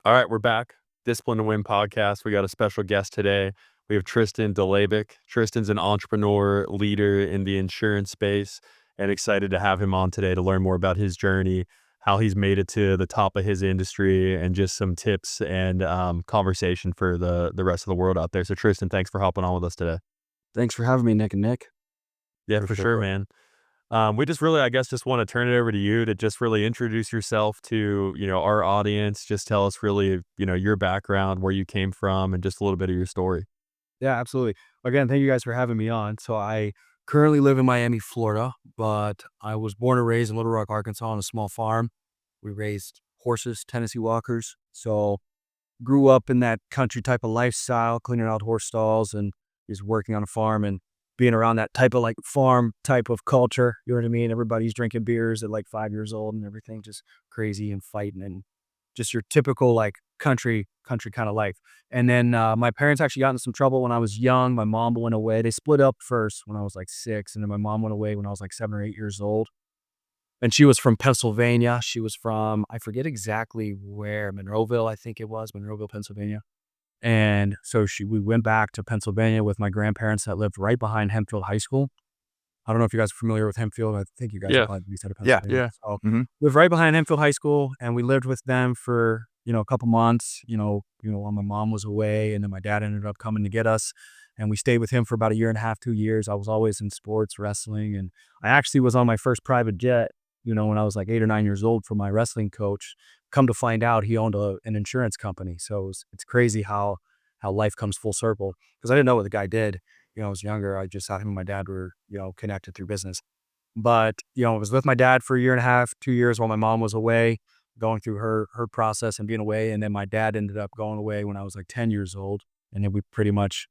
All right, we're back. Discipline to Win podcast. We got a special guest today. We have Tristan Dlabik. Tristan's an entrepreneur, leader in the insurance space, and excited to have him on today to learn more about his journey, how he's made it to the top of his industry, and just some tips and conversation for the rest of the world out there. So, Tristan, thanks for hopping on with us today. Thanks for having me, Nick and Nick. Yeah, For for sure, sure. man. We just really, I guess, just want to turn it over to you to just really introduce yourself to, our audience. Just tell us really, your background, where you came from, and just a little bit of your story. Yeah, absolutely. Again, thank you guys for having me on. So I currently live in Miami, Florida, but I was born and raised in Little Rock, Arkansas on a small farm. We raised horses, Tennessee Walkers. So grew up in that country type of lifestyle, cleaning out horse stalls and just working on a farm and being around that type of like farm type of culture. You know what I mean? Everybody's drinking beers at like 5 years old and everything just crazy and fighting and just your typical like country kind of life. And then my parents actually got in some trouble when I was young. My mom went away. They split up first when I was like 6, and then my mom went away when I was like 7 or 8 years old. And she was from Pennsylvania. She was from, I forget exactly where, Monroeville, I think it was, Monroeville, Pennsylvania. And so we went back to Pennsylvania with my grandparents that lived right behind Hempfield High School. I don't know if you guys are familiar with Hempfield. I think you guys are Yeah, probably east of Yeah. Pennsylvania. yeah. So Mhm. lived right behind Hempfield High School, and we lived with them for a couple months. While my mom was away, and then my dad ended up coming to get us, and we stayed with him for about a year and a half, 2 years. I was always in sports, wrestling, and I actually was on my first private jet. When I was like 8 or 9 years old for my wrestling coach. Come to find out, he owned an insurance company. So it's crazy how life comes full circle because I didn't know what the guy did. I was younger. I just thought him and my dad were, connected through business. But, I was with my dad for a year and a half, 2 years while my mom was away, going through her process and being away. And then my dad ended up going away when I was like 10 years old. And then we pretty much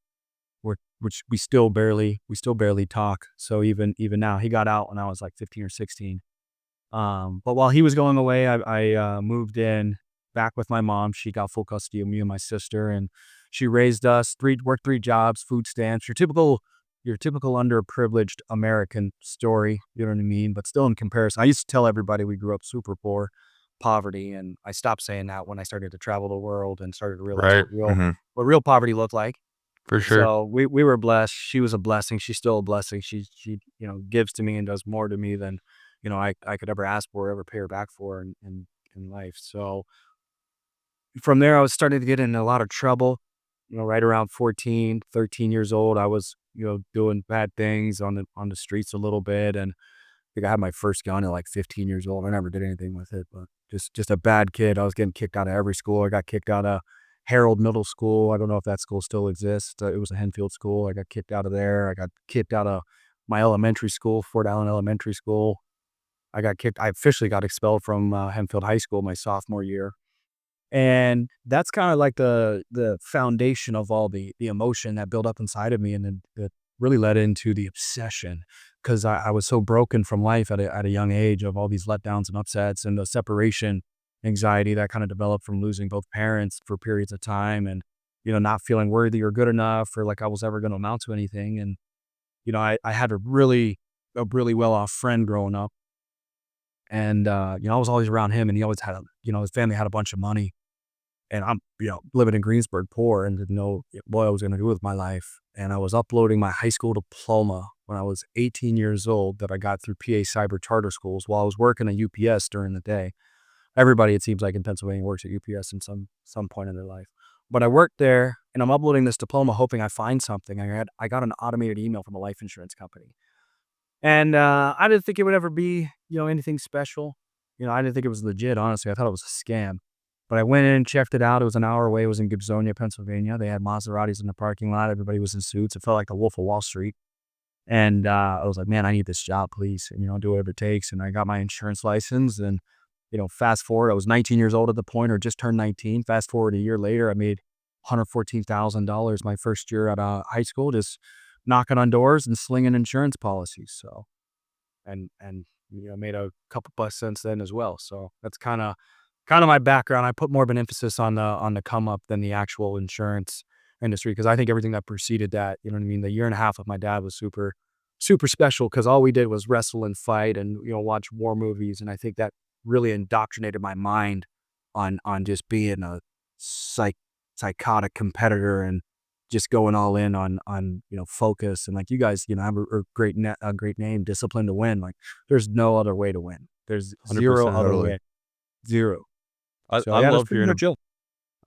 which we still barely talk. So even now, he got out when I was like 15 or 16. But while he was going away, I moved in back with my mom. She got full custody of me and my sister, and she raised us. Worked 3 jobs, food stamps. Your typical underprivileged American story. You know what I mean? But still, in comparison, I used to tell everybody we grew up super poor, poverty, and I stopped saying that when I started to travel the world and started to realize Right. Mhm. what real poverty looked like. For sure. So we were blessed. She was a blessing. She's still a blessing. She gives to me and does more to me than I could ever ask for or ever pay her back for in life. So from there, I was starting to get in a lot of trouble. Right around 14, 13 years old, I was doing bad things on the streets a little bit, and I think I had my first gun at like 15 years old. I never did anything with it, but just a bad kid. I was getting kicked out of every school. I got kicked out of Harold Middle School. I don't know if that school still exists. It was a Henfield school. I got kicked out of there. I got kicked out of my elementary school, Fort Allen Elementary School. I officially got expelled from Henfield High School my sophomore year. And that's kind of like the foundation of all the emotion that built up inside of me, and then that really led into the obsession because I was so broken from life at a young age of all these letdowns and upsets and the separation anxiety that kind of developed from losing both parents for periods of time and not feeling worthy or good enough or like I was ever going to amount to anything. And I had a really well off friend growing up, and I was always around him, and he always had his family had a bunch of money, and I'm, living in Greensburg poor and didn't know what I was gonna do with my life. And I was uploading my high school diploma when I was 18 years old that I got through PA Cyber Charter Schools while I was working at UPS during the day. Everybody, it seems like in Pennsylvania, works at UPS in some point in their life. But I worked there, and I'm uploading this diploma hoping I find something. I got an automated email from a life insurance company. And I didn't think it would ever be, anything special. I didn't think it was legit, honestly. I thought it was a scam. But I went in and checked it out. It was an hour away. It was in Gibsonia, Pennsylvania. They had Maseratis in the parking lot. Everybody was in suits. It felt like the Wolf of Wall Street. And I was like, man, I need this job, please. And, do whatever it takes. And I got my insurance license. And, fast forward, I was 19 years old at the point or just turned 19. Fast forward a year later, I made $114,000 my first year at high school, just knocking on doors and slinging insurance policies. So, and made a couple bucks since then as well. So that's kind of my background. I put more of an emphasis on the come up than the actual insurance industry because I think everything that preceded that, you know what I mean. The year and a half of my dad was super, super special because all we did was wrestle and fight and watch war movies, and I think that really indoctrinated my mind on just being psych psychotic competitor and just going all in on, focus. And like you guys, have a great name, discipline to win. Like there's no other way to win. There's zero 100%. other Totally. way. Zero. I, So I yeah, that's love pretty hearing much it.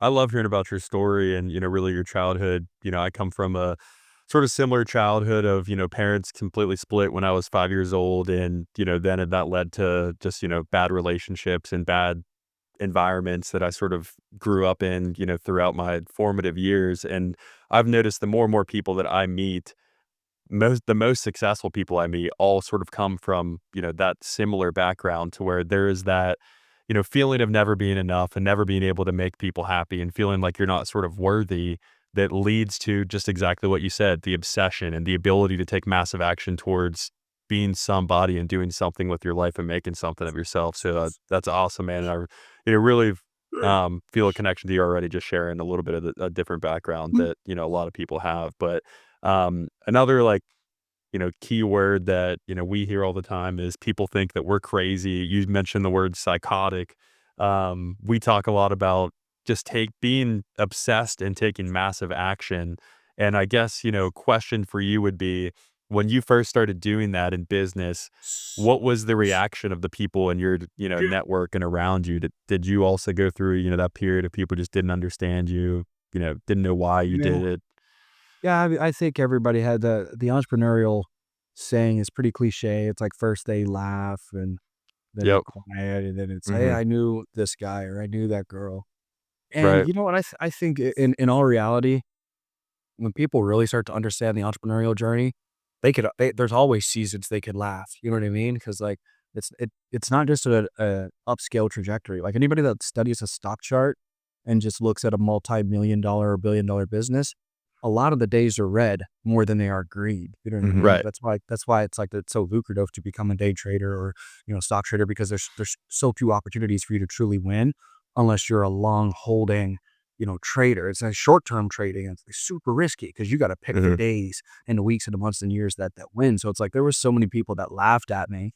I love hearing about your story and, really your childhood. I come from a sort of similar childhood of, parents completely split when I was 5 years old. And, then that led to just, bad relationships and bad environments that I sort of grew up in, throughout my formative years. And I've noticed the more and more people that I meet, the most successful people I meet all sort of come from, that similar background to where there is that, feeling of never being enough and never being able to make people happy and feeling like you're not sort of worthy that leads to just exactly what you said, the obsession and the ability to take massive action towards being somebody and doing something with your life and making something of yourself. So that's awesome, man. And really feel a connection to you already, just sharing a little bit of a different background that, a lot of people have. But another like, keyword that, we hear all the time is people think that we're crazy. You mentioned the word psychotic. We talk a lot about just being obsessed and taking massive action. And I guess, question for you would be when you first started doing that in business, what was the reaction of the people in your, network and around you? Did you also go through, that period of people just didn't understand you, didn't know why you Yeah. did it? Yeah, I think everybody had the entrepreneurial saying is pretty cliche. It's like first they laugh and then they're Yep. quiet and then it's, "Hey, Hmm. I knew this guy," or "I knew that girl." And Right. you know what? I think in all reality, when people really start to understand the entrepreneurial journey, there's always seasons they could laugh, you know what I mean? Because like, it's not just a upscale trajectory. Like, anybody that studies a stock chart and just looks at a multi-million dollar or billion-dollar business, a lot of the days are red more than they are green, you know what I mean? Right. That's why it's like, it's so lucrative to become a day trader or, stock trader because there's so few opportunities for you to truly win unless you're a long holding trader. It's a short-term trading. It's super risky because you got to pick the Hmm. days and the weeks and the months and years that win. So it's like there were so many people that laughed at me,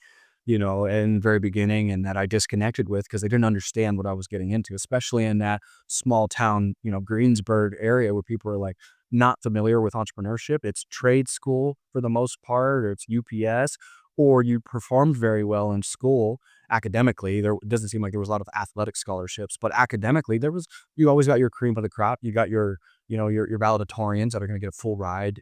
in the very beginning and that I disconnected with because they didn't understand what I was getting into, especially in that small town, Greensburg area where people are like not familiar with entrepreneurship. It's trade school for the most part, or it's UPS, or you performed very well in school academically. There doesn't seem like there was a lot of athletic scholarships, but academically there was. You always got your cream of the crop. You got your valedictorians that are going to get a full ride,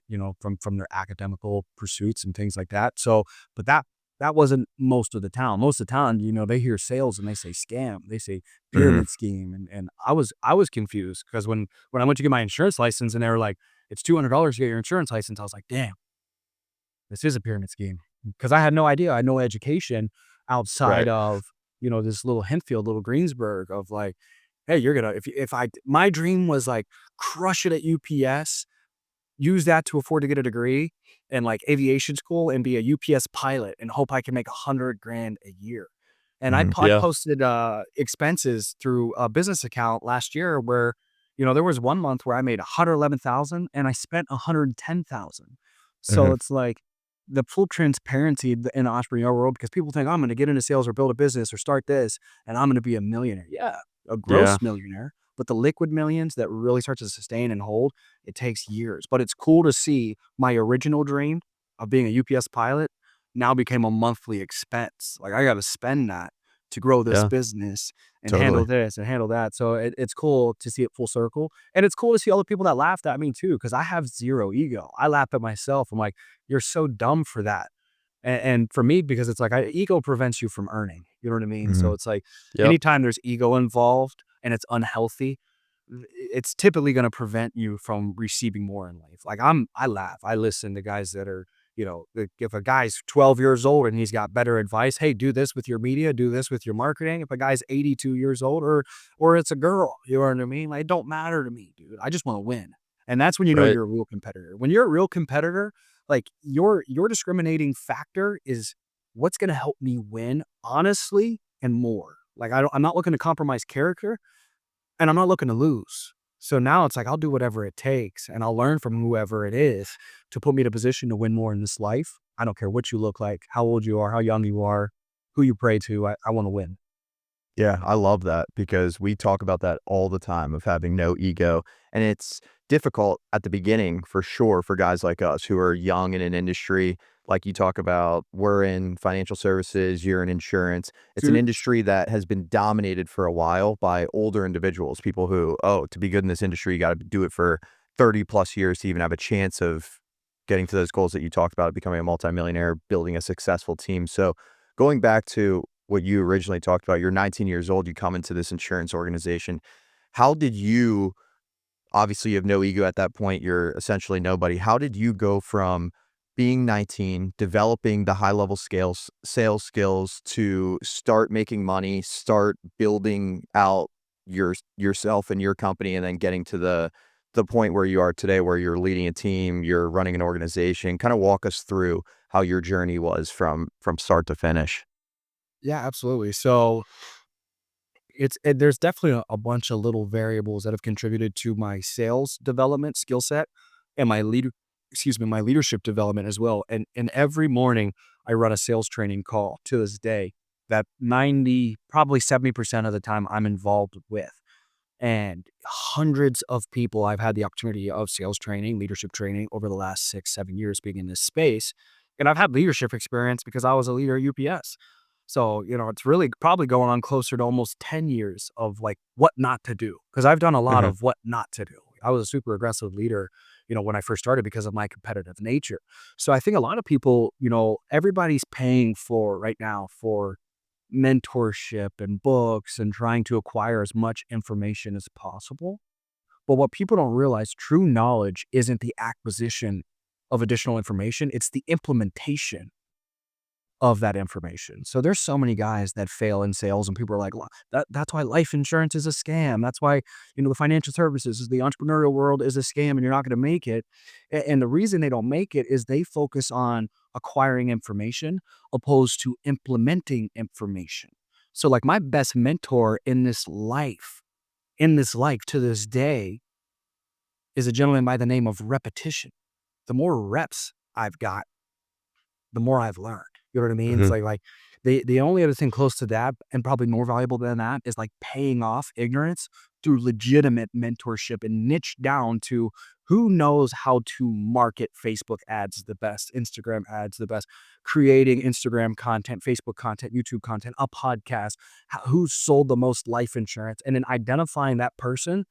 from their academical pursuits and things like that. So, but that wasn't most of the town. Most of the town, they hear sales and they say scam, they say Hmm. pyramid scheme, and I was confused because when I went to get my insurance license and they were like, it's $200 to get your insurance license, I was like, damn, this is a pyramid scheme because I had no idea. I had no education outside Right. of, this little Hempfield, little Greensburg of like, hey, you're gonna if I my dream was like crush it at UPS, use that to afford to get a degree in like aviation school and be a UPS pilot and hope I can make 100 grand a year. And Hmm. I Yeah. posted expenses through a business account last year where, there was one month where I made 111,000 and I spent 110,000. So Hmm. it's like the full transparency in the entrepreneurial world because people think I'm going to get into sales or build a business or start this and I'm going to be a millionaire. Yeah, a Yeah. gross millionaire, but the liquid millions that really start to sustain and hold, it takes years, but it's cool to see my original dream of being a UPS pilot now became a monthly expense. Like I got to spend that to grow this Yeah. business and handle Totally. this and handle that. So it's cool to see it full circle. And it's cool to see all the people that laughed at me too, because I have zero ego. I laugh at myself. I'm like, you're so dumb for that. And for me, because it's like ego prevents you from earning. You know what I mean? Hmm. So it's like Yep. anytime there's ego involved and it's unhealthy, it's typically going to prevent you from receiving more in life. Like I laugh. I listen to guys that are, if a guy's 12 years old and he's got better advice, hey, do this with your media, do this with your marketing. If a guy's 82 years old or it's a girl, you know what I mean? Like, it don't matter to me, dude. I just want to win. And that's when you know Right. you're a real competitor. When you're a real competitor, like your discriminating factor is what's going to help me win honestly and more. Like I'm not looking to compromise character. And I'm not looking to lose. So now it's like I'll do whatever it takes and I'll learn from whoever it is to put me in a position to win more in this life. I don't care what you look like, how old you are, how young you are, who you pray to. I want to win. Yeah, I love that because we talk about that all the time of having no ego. And it's difficult at the beginning for sure for guys like us who are young in an industry. Like you talk about, we're in financial services, you're in insurance. It's an Dude, industry that has been dominated for a while by older individuals, people who, oh, to be good in this industry, you got to do it for 30 plus years to even have a chance of getting to those goals that you talked about, becoming a multimillionaire, building a successful team. So going back to what you originally talked about, you're 19 years old, you come into this insurance organization. How did you obviously, you have no ego at that point, you're essentially nobody. How did you go from being 19, developing the high-level scales sales skills to start making money, start building out yourself and your company, and then getting to the point where you are today, where you're leading a team, you're running an organization? Kinda walk us through how your journey was from start to finish. yeah, absolutely. So there's definitely a bunch of little variables that have contributed to my sales development skill set and my leadership development as well. And every morning I run a sales training call to this day that 90, probably 70% of the time I'm involved with. And hundreds of people I've had the opportunity of sales training, leadership training over the last 6, 7 years being in this space. And I've had leadership experience because I was a leader at UPS. So, it's really probably going on closer to almost 10 years of like what not to do. Cause I've done a lot Mhm, of what not to do. I was a super aggressive leader, when I first started because of my competitive nature. So I think a lot of people, everybody's paying for right now for mentorship and books and trying to acquire as much information as possible. But what people don't realize, true knowledge isn't the acquisition of additional information, it's the implementation of that information. So there's so many guys that fail in sales and people are like, "Well, that's why life insurance is a scam. That's why, the financial services, the entrepreneurial world is a scam and you're not going to make it." And the reason they don't make it is they focus on acquiring information opposed to implementing information. So like my best mentor in this life to this day is a gentleman by the name of repetition. The more reps I've got, the more I've learned. You know what I mean? It's mhm. like the only other thing close to that, and probably more valuable than that, is like paying off ignorance through legitimate mentorship and niche down to who knows how to market Facebook ads the best, Instagram ads the best, creating Instagram content, Facebook content, YouTube content, a podcast, who's sold the most life insurance, and then identifying that person,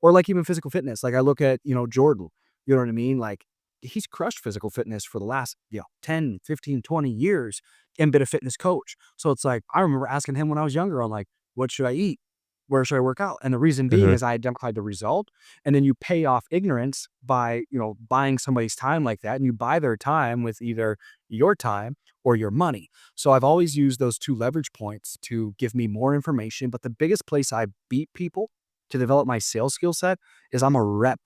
or like even physical fitness. Like I look at, Jordan, you know what I mean? Like he's crushed physical fitness for the last, 10, 15, 20 years and been a fitness coach. So it's like, I remember asking him when I was younger, I'm like, what should I eat? Where should I work out? And the reason being Mhm. is I identified the result. And then you pay off ignorance by, buying somebody's time like that. And you buy their time with either your time or your money. So I've always used those two leverage points to give me more information. But the biggest place I beat people to develop my sales skill set is I'm a rep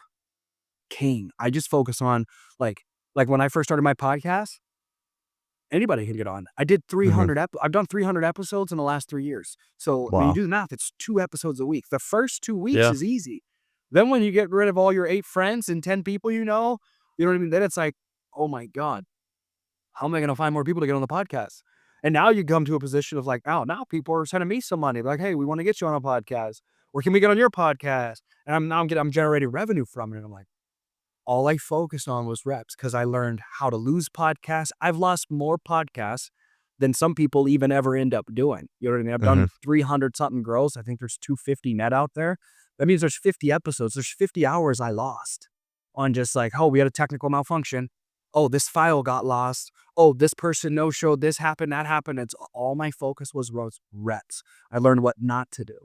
king. I just focus on like when I first started my podcast, anybody can get on. I did Mhm. 300 I've done 300 episodes in the last 3 years. So, I mean, you Wow. do the math, it's 2 episodes a week. The first 2 weeks Yeah. is easy. Then when you get rid of all your 8 friends and 10 people you know what I mean? Then it's like, "Oh my god, how am I gonna find more people to get on the podcast?" And now you come to a position of like, "Oh, now people are sending me some money. Like, 'Hey, we wanna get you on a podcast,' or 'Can we get on your podcast?' And I'm generating revenue from it." And I'm like, all I focused on was reps because I learned how to lose podcasts. I've lost more podcasts than some people even ever end up doing. You know what I mean? I've done Mhm. 300 something gross. I think there's 250 net out there. That means there's 50 episodes. There's 50 hours I lost on just like, oh, we had a technical malfunction. Oh, this file got lost. Oh, this person no showed. This happened. That happened. It's all my focus was reps. I learned what not to do.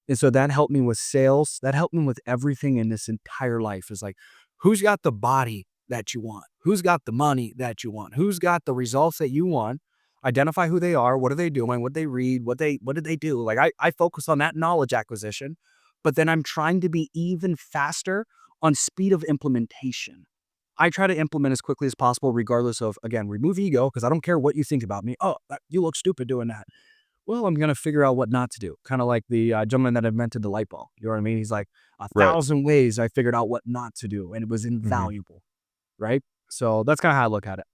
And so that helped me with sales. That helped me with everything in this entire life is like, who's got the body that you want? Who's got the money that you want? Who's got the results that you want? Identify who they are. What are they doing? What they read? What did they do? Like I focus on that knowledge acquisition, but then I'm trying to be even faster on speed of implementation. I try to implement as quickly as possible, regardless of, again, remove ego, because I don't care what you think about me. Oh, you look stupid doing that. Well, I'm gonna figure out what not to do. Kinda like the, gentleman that invented the light bulb, you know what I mean? He's like, "A Right. thousand ways I figured out what not to do, and it was Mhm. invaluable," right? So, that's kinda how I look at it.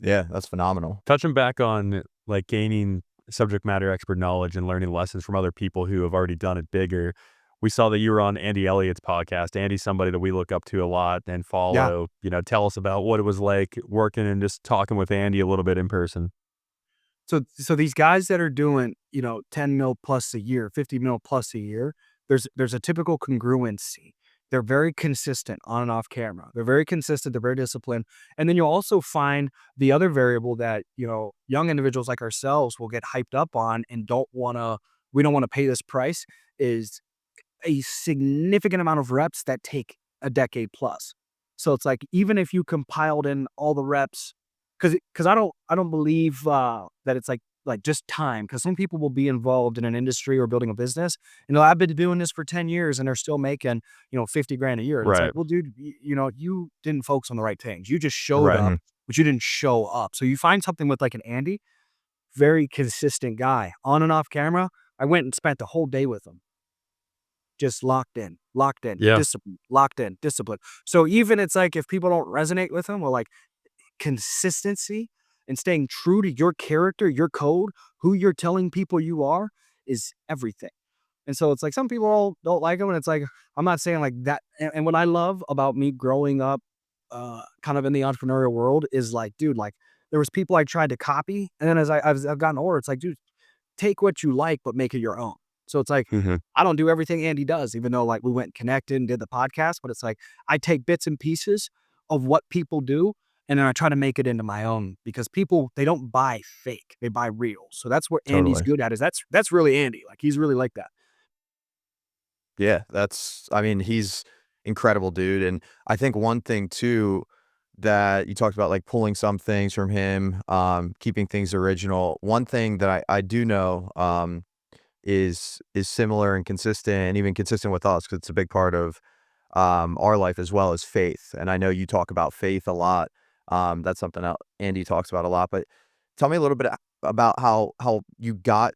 Yeah, that's phenomenal. Touching back on, like, gaining subject matter expert knowledge and learning lessons from other people who have already done it bigger. We saw that you were on Andy Elliott's podcast. Andy's somebody that we look up to a lot and Yeah. follow. Tell us about what it was like working and just talking with Andy a little bit in person. So these guys that are doing, 10 mil plus a year, 50 mil plus a year, there's a typical congruency. They're very consistent on and off camera. They're very consistent, they're very disciplined. And then you'll also find the other variable that, young individuals like ourselves will get hyped up on and we don't want to pay this price is a significant amount of reps that take a decade plus. So it's like even if you compiled in all the reps, because I don't believe that it's like just time. Because some people will be involved in an industry or building a business, and I've been doing this for 10 years, and they're still making 50 grand a year. And it's like, Right. well, dude, you didn't focus on the right things. You just showed Right. up, but you didn't show up. So you find something with like an Andy, very consistent guy on and off camera. I went and spent the whole day with him just locked in, Yeah. discipline, locked in, discipline. So even it's like if people don't resonate with him, or like consistency and staying true to your character, your code, who you're telling people you are is everything. And so it's like some people don't like him, and it's like I'm not saying like that. And what I love about me growing up, kind of in the entrepreneurial world, is like, dude, like there was people I tried to copy, and then as I've gotten older, it's like, dude, take what you like, but make it your own. So it's like, Hmm. I don't do everything Andy does, even though like we went and connected and did the podcast, but it's like I take bits and pieces of what people do and then I try to make it into my own because people, they don't buy fake, they buy real. So that's what Andy's Totally. good at is that's really Andy. Like he's really like that. Yeah, I mean, he's incredible, dude. And I think one thing too that you talked about, like pulling some things from him, keeping things original. One thing that I do know, is similar and consistent, and even consistent with us, because it's a big part of our life as well as faith. And I know you talk about faith a lot. That's something that Andy talks about a lot. But tell me a little bit about how you got,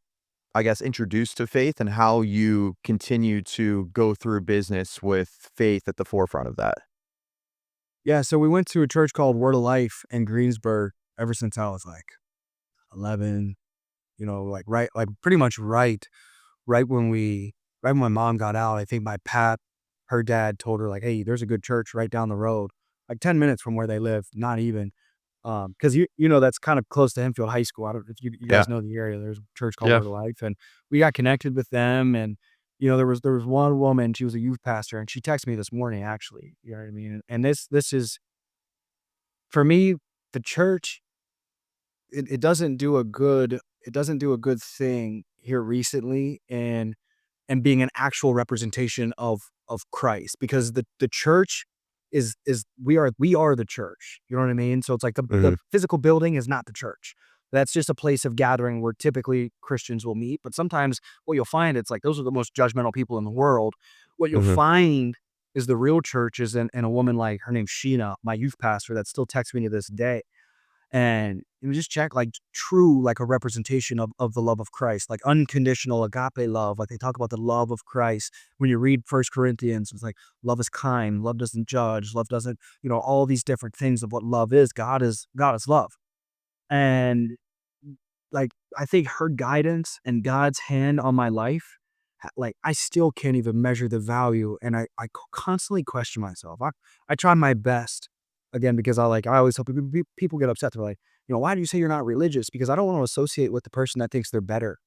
I guess, introduced to faith and how you continue to go through business with faith at the forefront of that. Yeah. So we went to a church called Word of Life in Greensburg ever since I was like 11, like like pretty much right when right when my mom got out. I think her dad told her like, "Hey, there's a good church right down the road, like 10 minutes from where they live, not even." Because that's kind of close to Enfield High School. I don't if you Yeah. guys know the area. There's a church called Yeah. Word of Life, and we got connected with them. And there was one woman. She was a youth pastor, and she texted me this morning. Actually, you know what I mean. And this is for me, the church. It doesn't do a good thing here recently, and being an actual representation of Christ, because the church is we are the church. You know what I mean? So it's like the Hmm. physical building is not the church. That's just a place of gathering where typically Christians will meet. But sometimes what you'll find, it's like those are the most judgmental people in the world. What you'll Hmm. find is the real church is and a woman like her name's Sheena, my youth pastor, that still texts me to this day. And you just check like true, like a representation of the love of Christ, like unconditional agape love. Like they talk about the love of Christ. When you read First Corinthians, it's like love is kind, love doesn't judge, love doesn't, all these different things of what love is. God is love. And like I think her guidance and God's hand on my life, like I still can't even measure the value, and I constantly question myself. I try my best again because I always help people get upset. They're like, why do you say you're not religious? Because I don't want to associate with the person that thinks they're better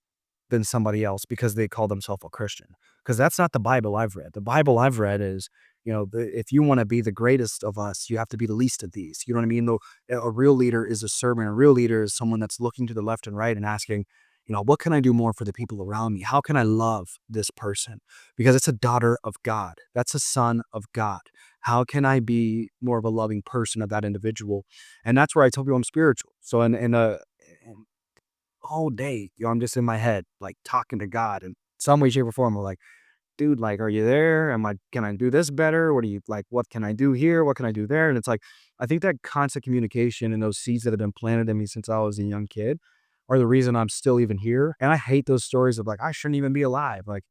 than somebody else because they call themselves a Christian. Because that's not the Bible I've read. The Bible I've read is, if you want to be the greatest of us, you have to be the least of these. You know what I mean? Though a real leader is a servant. A real leader is someone that's looking to the left and right and asking, what can I do more for the people around me? How can I love this person? Because it's a daughter of God. That's a son of God. How can I be more of a loving person of that individual? And that's where I tell people I'm spiritual. So in all day, I'm just in my head, like talking to God in some way, shape, or form. I'm like, dude, like, are you there? Can I do this better? What do you like? What can I do here? What can I do there? And it's like, I think that constant communication and those seeds that have been planted in me since I was a young kid are the reason I'm still even here. And I hate those stories of like, I shouldn't even be alive. Like,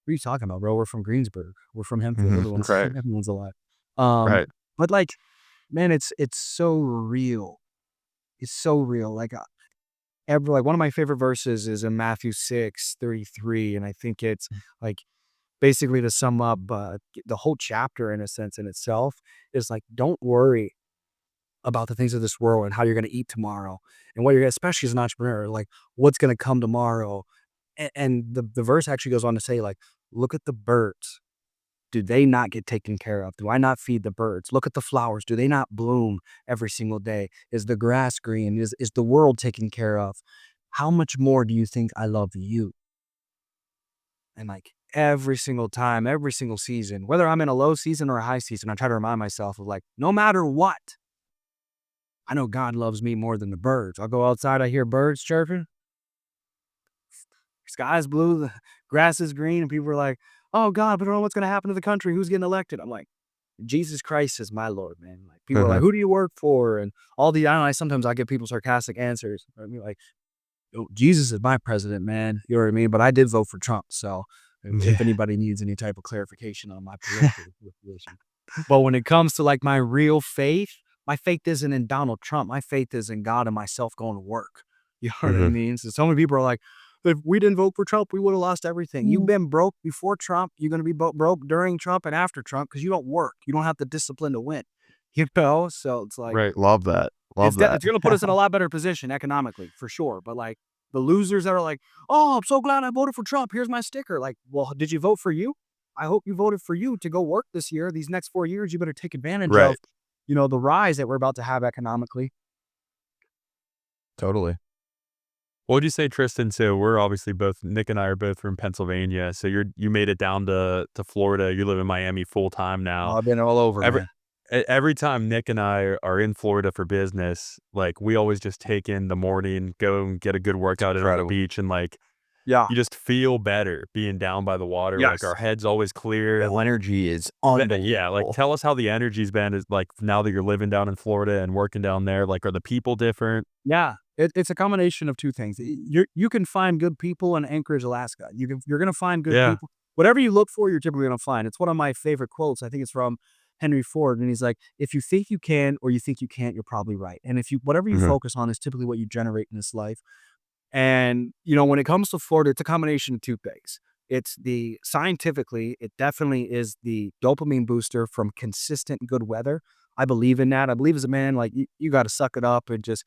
what are you talking about, bro? We're from Greensburg. We're from Hempfield. Hmm. Right. Everyone's alive. Um, Right. but like, man, it's so real. It's so real. Like ever like, one of my favorite verses is in Matthew 6:33, and I think it's, like, basically to sum up, the whole chapter in a sense in itself is, like, don't worry about the things of this world and how you're gonna eat tomorrow and what you're gonna especially as an entrepreneur, like, what's gonna come tomorrow. And the verse actually goes on to say, like, "Look at the birds. Do they not get taken care of? Do I not feed the birds? Look at the flowers. Do they not bloom every single day? Is the grass green? Is the world taken care of? How much more do you think I love you?" And, like, every single time, every single season, whether I'm in a low season or a high season, I try to remind myself of, like, no matter what, I know God loves me more than the birds. I'll go outside, I hear birds chirping, sky's blue, the grass is green, and people are like, "Oh, God, we don't know what's gonna happen to the country. Who's getting elected?" I'm like, Jesus Christ is my Lord, man. Like, people are like, "Who do you work for?" And all the I don't know, sometimes I give people sarcastic answers. I mean, like, "Oh, Jesus is my president, man." You know what I mean? But I did vote for Trump, so if Yeah. anybody needs any type of clarification on my political position. But when it comes to, like, my real faith, my faith isn't in Donald Trump. My faith is in God and myself going to work. You know what I Mhm. mean? So many people are like, "If we didn't vote for Trump, we would've lost everything." You've been broke before Trump. You're gonna be broke during Trump and after Trump because you don't work. You don't have the discipline to win. You know? So it's like, Right. Love that. Love that. it's gonna put us in a lot better position economically, for sure. But, like, the losers that are like, "Oh, I'm so glad I voted for Trump. Here's my sticker." Like, well, did you vote for you? I hope you voted for you to go work this year. These next 4 years, you better take advantage Right. of, the rise that we're about to have economically. Totally. What would you say, Tristan? So we're obviously both Nick and I are both from Pennsylvania. So you made it down to Florida. You live in Miami full time Oh, now. I've been all over, Every man. every time Nick and I are in Florida for business, like we always just take in the morning, go and get a good It's workout in on the incredible. beach, and like Yeah. you just feel better being down by the water. Like our Yes. head's always clear. Mental energy is Yeah, like unbelievable. tell us how the energy's been is like now that you're living down in Florida and working down there. Like, are the people different? Yeah, it's a combination of 2 things. You can find good people in Anchorage, Alaska. You're gonna find good Yeah. people. Whatever you look for, you're typically gonna find. It's one of my favorite quotes. I think it's from Henry Ford, and he's like, "If you think you can or you think you can't, you're probably right. And if you whatever you Mhm. focus on is typically what you generate in this life." And, when it comes to Florida, it's a combination of 2 things. It's the scientifically, it definitely is the dopamine booster from consistent good weather. I believe in that. I believe as a man, like, you gotta suck it up and just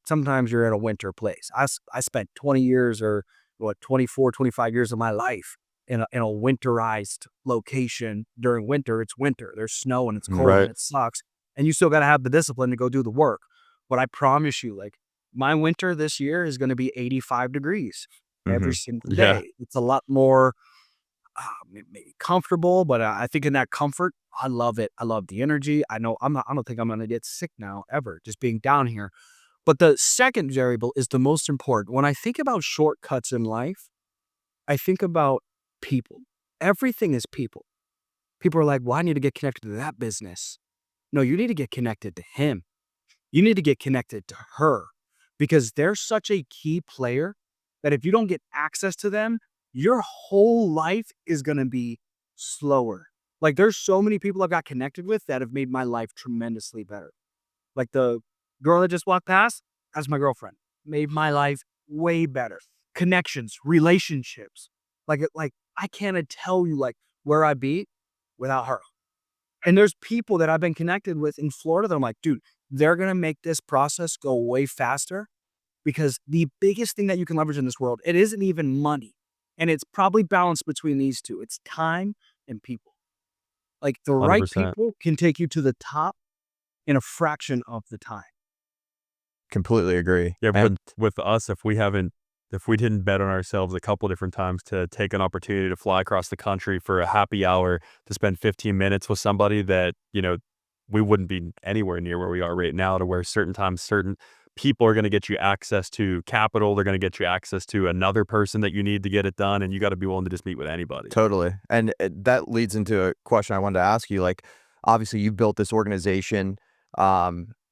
sometimes you're in a winter place. I spent 20 years or, what, 24, 25 years of my life in a winterized location. During winter, it's winter. There's snow and it's cold and Right. it sucks, and you still gotta have the discipline to go do the work. But I promise you, like, my winter this year is gonna be 85 degrees every Mhm. single Yeah. day. It's a lot more, maybe comfortable, but I think in that comfort, I love it. I love the energy. I don't think I'm gonna get sick now ever just being down here. But the second variable is the most important. When I think about shortcuts in life, I think about people. Everything is people. People are like, "Well, I need to get connected to that business." No, you need to get connected to him. You need to get connected to her because they're such a key player that if you don't get access to them, your whole life is going to be slower. Like, there's so many people I've got connected with that have made my life tremendously better. Like, the girl that just walked past, that's my girlfriend. Made my life way better. Connections, relationships. Like I can't tell you, like, where I'd be without her. And there's people that I've been connected with in Florida that I'm like, "Dude, they're gonna make this process go way faster," because the biggest thing that you can leverage in this world, it isn't even money, and it's probably balanced between these 2. It's time and people. Like, the right 100%. people can take you to the top in a fraction of the time. Completely agree. Yeah, And with us, if we didn't bet on ourselves a couple different times to take an opportunity to fly across the country for a happy hour to spend 15 minutes with somebody that, we wouldn't be anywhere near where we are right now to where certain times, certain people are gonna get you access to capital, they're gonna get you access to another person that you need to get it done, and you gotta be willing to just meet with anybody. totally. And that leads into a question I wanted to ask you. Like, obviously, you built this organization.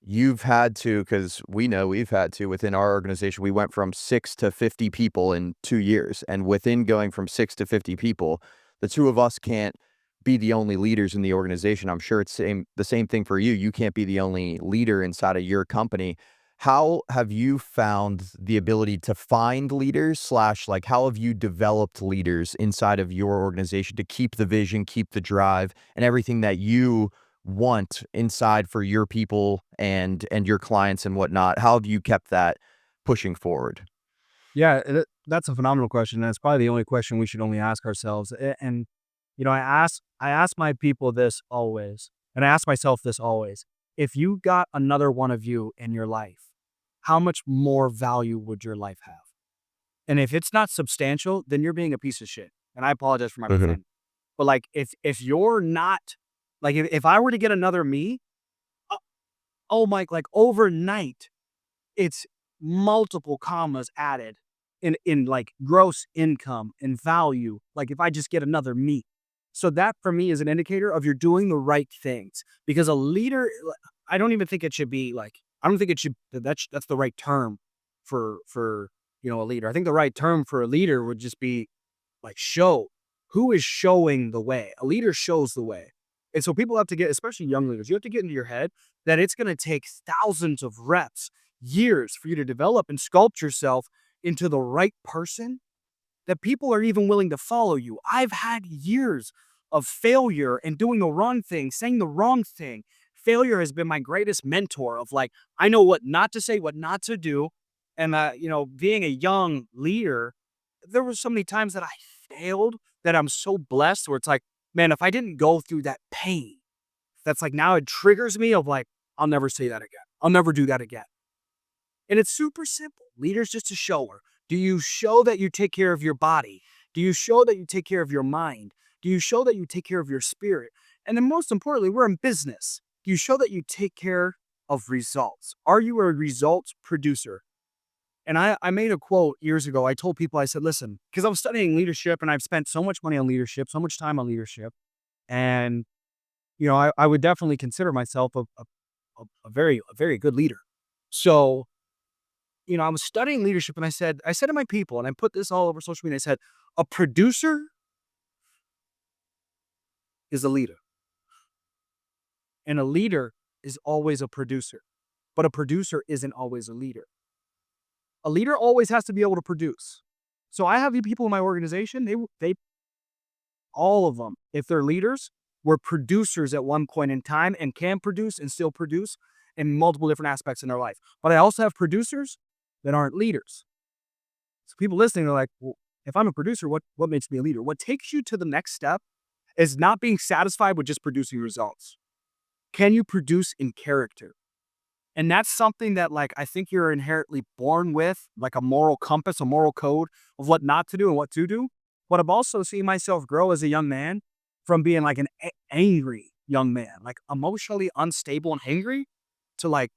You've had to, because we know we've had to within our organization. We went from 6 to 50 people in 2 years, and within going from 6 to 50 people, the two of us can't be the only leaders in the organization. I'm sure it's the same thing for you. You can't be the only leader inside of your company. How have you found the ability to find leaders slash like how have you developed leaders inside of your organization to keep the vision, keep the drive, and everything that you want inside for your people and your clients and whatnot? How have you kept that pushing forward? Yeah, that's a phenomenal question, and it's probably the only question we should only ask ourselves. And I ask my people this always, and I ask myself this always. If you got another one of you in your life, how much more value would your life have? And if it's not substantial, then you're being a piece of shit. And I apologize for my Mhm. profanity. But like if you're not like if I were to get another me, uh, oh my like overnight it's multiple commas added in like gross income and value, like if I just get another me. So that for me is an indicator of you're doing the right things because a leader, I don't even think it should be like, I don't think it should, that's the right term for, a leader. I think the right term for a leader would just be like show. Who is showing the way? A leader shows the way. And so people have to get, especially young leaders, you have to get into your head that it's going to take thousands of reps, years for you to develop and sculpt yourself into the right person that people are even willing to follow you. I've had years of failure and doing the wrong thing, saying the wrong thing. Failure has been my greatest mentor of like, I know what not to say, what not to do. And, being a young leader, there were so many times that I failed that I'm so blessed where it's like, man, if I didn't go through that pain, that's like now it triggers me of like, I'll never say that again. I'll never do that again. And it's super simple. Leaders just a shower. Do you show that you take care of your body? Do you show that you take care of your mind? Do you show that you take care of your spirit? And then most importantly, we're in business. Do you show that you take care of results? Are you a results producer? And I made a quote years ago. I told people, I said, listen, because I was studying leadership and I've spent so much money on leadership, so much time on leadership. And, I would definitely consider myself a very good leader. So I was studying leadership and I said to my people, and I put this all over social media, I said, a producer is a leader, and a leader is always a producer, but a producer isn't always a leader. A leader always has to be able to produce. So I have the people in my organization, they all of them, if they're leaders, were producers at one point in time and can produce and still produce in multiple different aspects in their life. But I also have producers that aren't leaders. So people listening are like, well, if I'm a producer, what makes me a leader? What takes you to the next step is not being satisfied with just producing results. Can you produce in character? And that's something that like I think you're inherently born with, like a moral compass, a moral code of what not to do and what to do. But I've also seen myself grow as a young man from being like an angry young man, like emotionally unstable and angry to like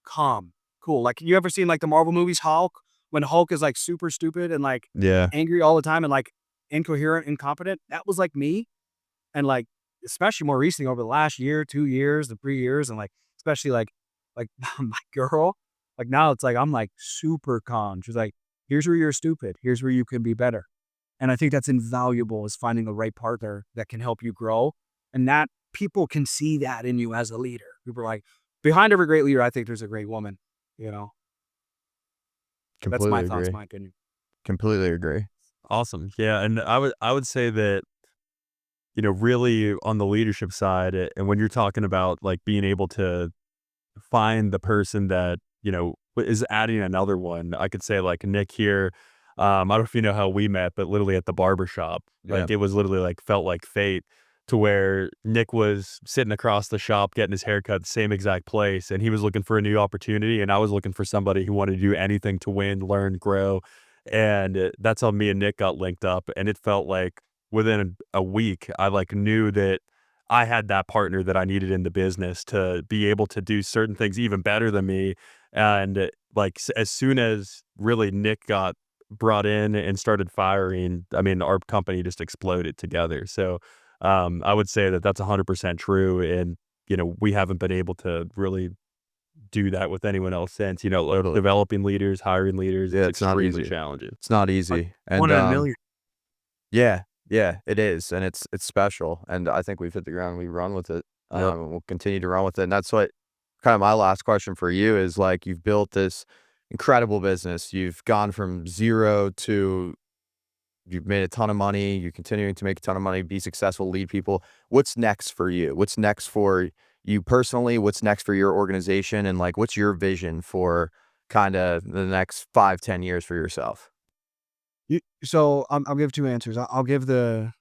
calm, cool. Like you ever seen like the Marvel movies Hulk when Hulk is like super stupid and like Yeah. angry all the time and like incoherent, incompetent? That was like me. And like especially more recently over the last year, 2 years, the 3 years, and like especially like my girl, like now it's like I'm like super calm. She's like, here's where you're stupid. Here's where you can be better. And I think that's invaluable is finding the right partner that can help you grow. And that people can see that in you as a leader. People are like, behind every great leader, I think there's a great woman, you know? That's my Completely thoughts, agree. my opinion. Completely agree. Awesome. Yeah, and I would say that, really on the leadership side, and when you're talking about, like, being able to find the person that, is adding another one, I could say, like, Nick here, I don't know if you know how we met, but literally at the barber shop, Yeah. like, it was literally, like, felt like fate to where Nick was sitting across the shop getting his haircut the same exact place, and he was looking for a new opportunity, and I was looking for somebody who wanted to do anything to win, learn, grow, and, that's how me and Nick got linked up, and it felt like within a week, I, like, knew that I had that partner that I needed in the business to be able to do certain things even better than me, and, like, as soon as really Nick got brought in and started firing, I mean, our company just exploded together, so, I would say that that's 100% true, and, we haven't been able to really do that with anyone else since, like, Totally. developing leaders, hiring leaders, Yeah, it's it's not extremely easy. challenging. It's not Like easy. one And in a million. yeah, yeah, it is, and it's special, and I think we've hit the ground, we run with it. Yep. We'll continue to run with it, and that's what kind of my last question for you is like, you've built this incredible business. You've gone from 0 to you've made a ton of money. You're continuing to make a ton of money, be successful, lead people. What's next for you? What's next for you personally? What's next for your organization? And like, what's your vision for kind of the next 5, 10 years for yourself? So I'll give two answers. I'll give the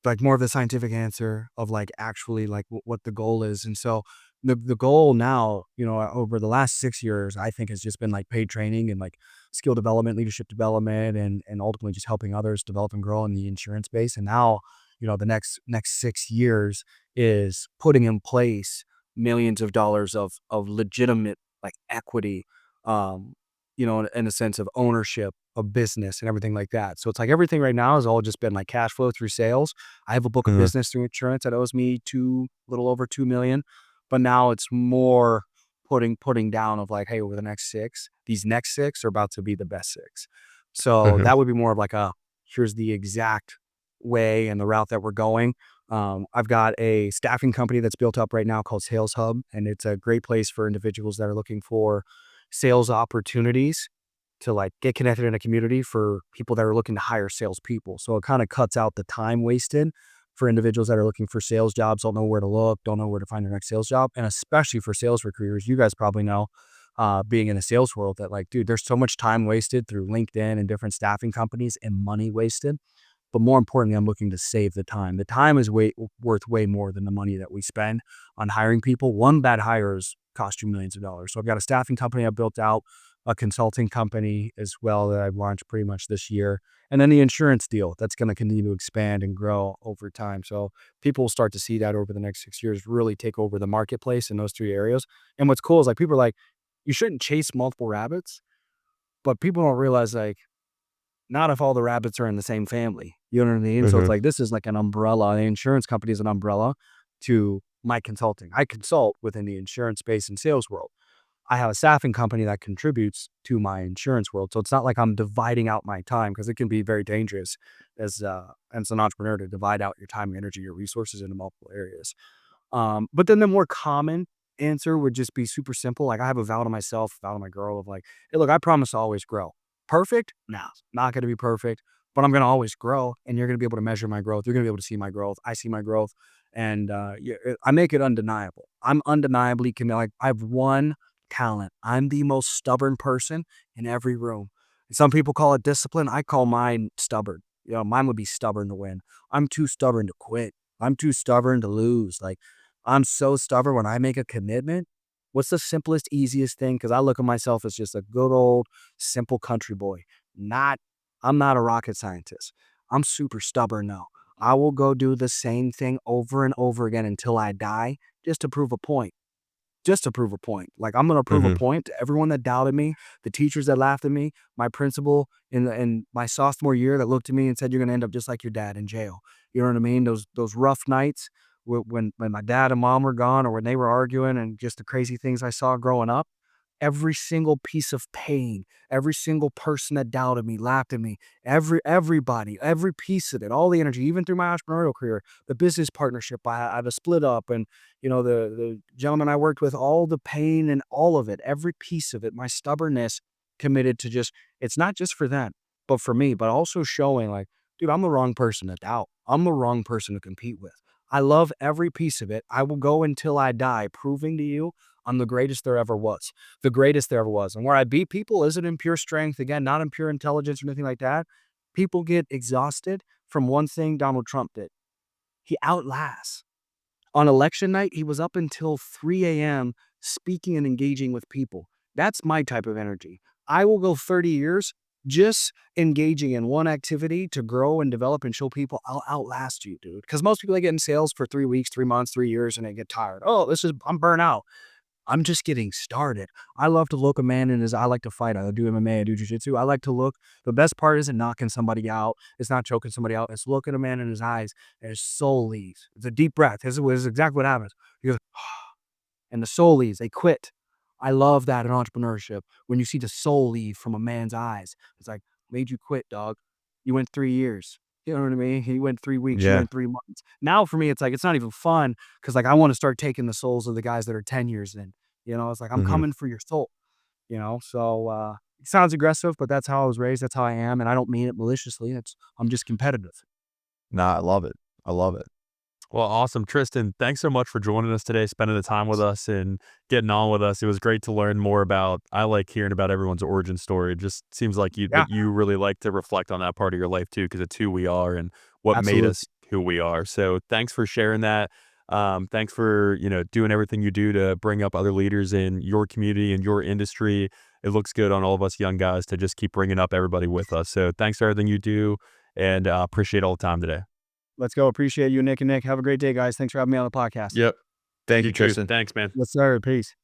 like more of the scientific answer of like actually like what the goal is. And so the goal now, over the last 6 years, I think has just been like paid training and like skill development, leadership development, and ultimately just helping others develop and grow in the insurance space. And now, the next 6 years is putting in place millions of dollars of legitimate like equity, um, in a sense of ownership of business and everything like that. So it's like everything right now has all just been like cash flow through sales. I have a book of Mhm. business through insurance that owes me a little over 2 million, but now it's more putting down of like, hey, over the next six, these next six are about to be the best six. So Mhm. that would be more of like here's the exact way and the route that we're going. I've got a staffing company that's built up right now called Sales Hub, and it's a great place for individuals that are looking for sales opportunities to like get connected in a community for people that are looking to hire salespeople. So it kind of cuts out the time wasted for individuals that are looking for sales jobs, don't know where to look, don't know where to find their next sales job. And especially for sales recruiters, you guys probably know, being in the sales world, that like, dude, there's so much time wasted through LinkedIn and different staffing companies and money wasted. But more importantly, I'm looking to save the time. The time is worth way more than the money that we spend on hiring people. One bad hires cost you millions of dollars. So I've got a staffing company I built out, a consulting company as well that I've launched pretty much this year, and then the insurance deal that's going to continue to expand and grow over time. So people will start to see that over the next 6 years really take over the marketplace in those three areas. And what's cool is like people are like, you shouldn't chase multiple rabbits, but people don't realize like not if all the rabbits are in the same family. You know what I mean? So it's Mhm. like this is like an umbrella. The insurance company is an umbrella to my consulting. I consult within the insurance space and sales world. I have a staffing company that contributes to my insurance world. So it's not like I'm dividing out my time because it can be very dangerous as an entrepreneur to divide out your time, your energy, your resources into multiple areas. But then the more common answer would just be super simple. Like I have a vow to myself, vow to my girl of like, hey, look, I promise to always grow. Perfect? No, not going to be perfect, but I'm going to always grow and you're going to be able to measure my growth. You're going to be able to see my growth. I see my growth and I make it undeniable. I'm undeniably committed. Like I have one talent. I'm the most stubborn person in every room. Some people call it discipline. I call mine stubborn. Mine would be stubborn to win. I'm too stubborn to quit. I'm too stubborn to lose. Like I'm so stubborn when I make a commitment. What's the simplest, easiest thing? Because I look at myself as just a good old simple country boy. Not, I'm not a rocket scientist. I'm super stubborn though. I will go do the same thing over and over again until I die just to prove a point. Just to prove a point. Like I'm gonna prove a Mhm. point to everyone that doubted me, the teachers that laughed at me, my principal in my sophomore year that looked at me and said, "You're gonna end up just like your dad in jail." You know what I mean? Those rough nights when my dad and mom were gone, or when they were arguing, and just the crazy things I saw growing up. Every single piece of pain, every single person that doubted me, laughed at me, everybody, every piece of it, all the energy, even through my entrepreneurial career, the business partnership I've split up, and the gentleman I worked with, all the pain and all of it, every piece of it, my stubbornness committed to just, it's not just for them, but for me, but also showing like, dude, I'm the wrong person to doubt. I'm the wrong person to compete with. I love every piece of it. I will go until I die, proving to you I'm the greatest there ever was. The greatest there ever was. And where I beat people isn't in pure strength, again, not in pure intelligence or anything like that. People get exhausted from one thing Donald Trump did. He outlasts. On election night, he was up until 3 a.m. speaking and engaging with people. That's my type of energy. I will go 30 years just engaging in one activity to grow and develop and show people I'll outlast you, dude. Because most people they get in sales for 3 weeks, 3 months, 3 years, and they get tired. Oh, I'm burnt out. I'm just getting started. I love to look a man in his I like to fight. I do MMA, I do jiu-jitsu. I like to look. The best part isn't knocking somebody out. It's not choking somebody out. It's looking a man in his eyes and his soul leaves. It's a deep breath. This is exactly what happens. He goes, and the soul leaves. They quit. I love that in entrepreneurship. When you see the soul leave from a man's eyes, it's like, made you quit, dog. You went 3 years. You know what I mean? He went 3 weeks. You Yeah. went 3 months. Now for me, it's like, it's not even fun because like I want to start taking the souls of the guys that are 10 years in. You know, it's like, I'm Mhm. coming for your soul, you know? So, it sounds aggressive, but that's how I was raised. That's how I am. And I don't mean it maliciously. I'm just competitive. Nah, I love it. I love it. Well, awesome. Tristan, thanks so much for joining us today, spending the time with us and getting on with us. It was great to learn more about I like hearing about everyone's origin story. It just seems like Yeah, you really like to reflect on that part of your life too, because it's who we are and what made absolutely. us who we are. So thanks for sharing that. Thanks for, doing everything you do to bring up other leaders in your community and your industry. It looks good on all of us young guys to just keep bringing up everybody with us. So thanks for everything you do and appreciate all the time today. Let's go. Appreciate you, Nick and Nick. Have a great day, guys. Thanks for having me on the podcast. Yep. Thank You you, too. Tristan. Thanks, man. Yes, sir. Peace.